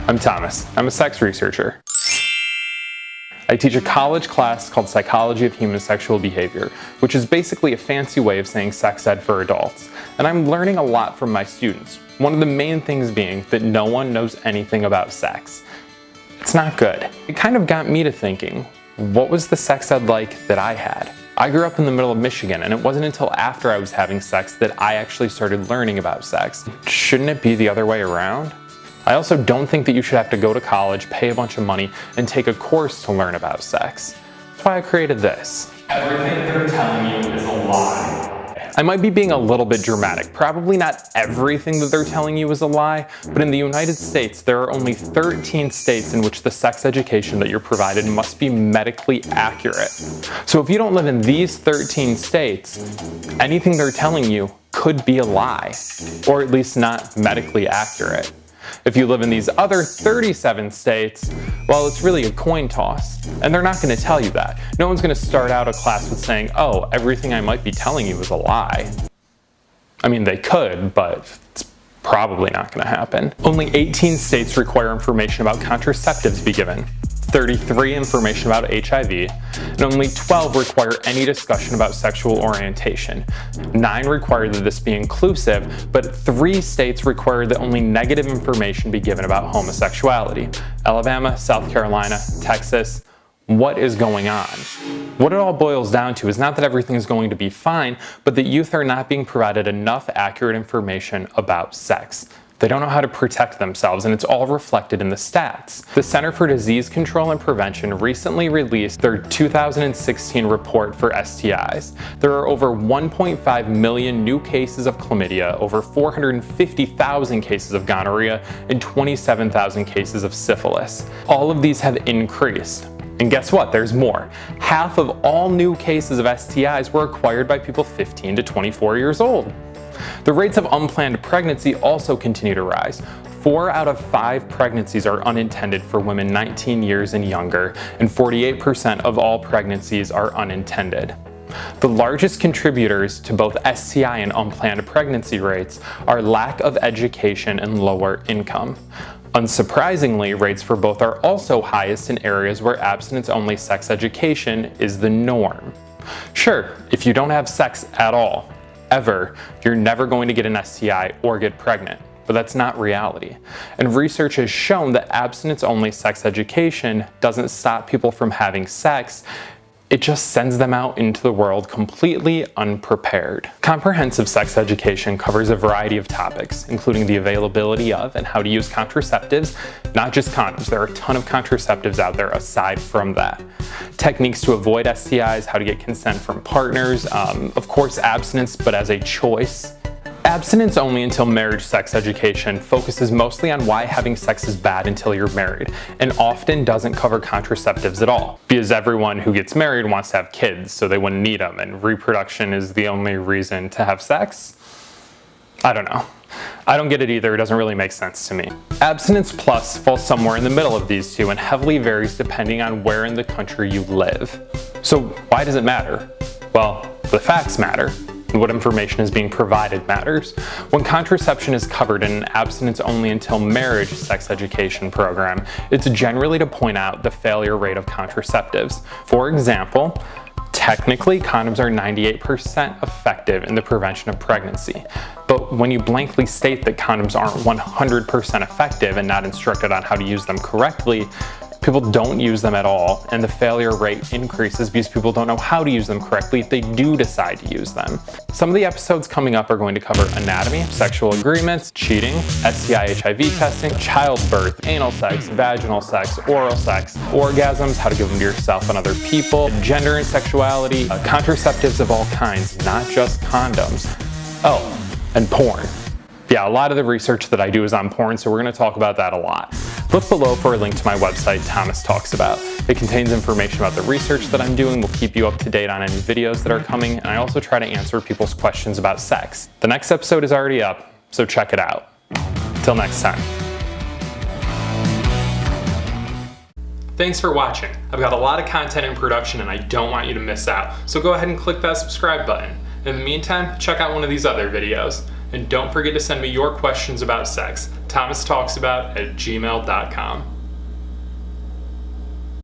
I'm Thomas. I'm a sex researcher. I teach a college class called Psychology of Human Sexual Behavior, which is basically a fancy way of saying sex ed for adults. And I'm learning a lot from my students. One of the main things being that no one knows anything about sex. It's not good. It kind of got me to thinking, what was the sex ed like that I had? I grew up in the middle of Michigan, and it wasn't until after I was having sex that I actually started learning about sex. Shouldn't it be the other way around? I also don't think that you should have to go to college, pay a bunch of money, and take a course to learn about sex. That's why I created this. Everything they're telling you is a lie. I might be being a little bit dramatic. Probably not everything that they're telling you is a lie, but in the United States, there are only 13 states in which the sex education that you're provided must be medically accurate. So if you don't live in these 13 states, anything they're telling you could be a lie, or at least not medically accurate. If you live in these other 37 states, well, it's really a coin toss, and they're not going to tell you that. No one's going to start out a class with saying, oh, everything I might be telling you is a lie. I mean, they could, but it's probably not going to happen. Only 18 states require information about contraceptives be given, 33 information about HIV, and only 12 require any discussion about sexual orientation. 9 require that this be inclusive, but 3 states require that only negative information be given about homosexuality. Alabama, South Carolina, Texas. What is going on? What it all boils down to is not that everything is going to be fine, but that youth are not being provided enough accurate information about sex. They don't know how to protect themselves, and it's all reflected in the stats. The Center for Disease Control and Prevention recently released their 2016 report for STIs. There are over 1.5 million new cases of chlamydia, over 450,000 cases of gonorrhea, and 27,000 cases of syphilis. All of these have increased. And guess what? There's more. Half of all new cases of STIs were acquired by people 15 to 24 years old. The rates of unplanned pregnancy also continue to rise. 4 out of 5 pregnancies are unintended for women 19 years and younger, and 48% of all pregnancies are unintended. The largest contributors to both STI and unplanned pregnancy rates are lack of education and lower income. Unsurprisingly, rates for both are also highest in areas where abstinence-only sex education is the norm. Sure, if you don't have sex at all, ever, you're never going to get an STI or get pregnant, but that's not reality. And research has shown that abstinence-only sex education doesn't stop people from having sex, it just sends them out into the world completely unprepared. Comprehensive sex education covers a variety of topics, including the availability of and how to use contraceptives, not just condoms. There are a ton of contraceptives out there aside from that. Techniques to avoid STIs, how to get consent from partners, of course abstinence, but as a choice. Abstinence only until marriage sex education focuses mostly on why having sex is bad until you're married, and often doesn't cover contraceptives at all. Because everyone who gets married wants to have kids, so they wouldn't need them, and reproduction is the only reason to have sex? I don't know. I don't get it either, it doesn't really make sense to me. Abstinence Plus falls somewhere in the middle of these two and heavily varies depending on where in the country you live. So why does it matter? Well, the facts matter. And what information is being provided matters. When contraception is covered in an abstinence only until marriage sex education program, it's generally to point out the failure rate of contraceptives. For example, technically condoms are 98% effective in the prevention of pregnancy. But when you blankly state that condoms aren't 100% effective and not instructed on how to use them correctly, people don't use them at all, and the failure rate increases because people don't know how to use them correctly if they do decide to use them. Some of the episodes coming up are going to cover anatomy, sexual agreements, cheating, STI HIV testing, childbirth, anal sex, vaginal sex, oral sex, orgasms, how to give them to yourself and other people, gender and sexuality, contraceptives of all kinds, not just condoms. Oh, and porn. Yeah, a lot of the research that I do is on porn, so we're going to talk about that a lot. Look below for a link to my website, Thomas Talks About. It contains information about the research that I'm doing. We'll keep you up to date on any videos that are coming, and I also try to answer people's questions about sex. The next episode is already up, so check it out. Till next time. Thanks for watching. I've got a lot of content in production and I don't want you to miss out, so go ahead and click that subscribe button. In the meantime, check out one of these other videos. And don't forget to send me your questions about sex. thomastalksabout@gmail.com.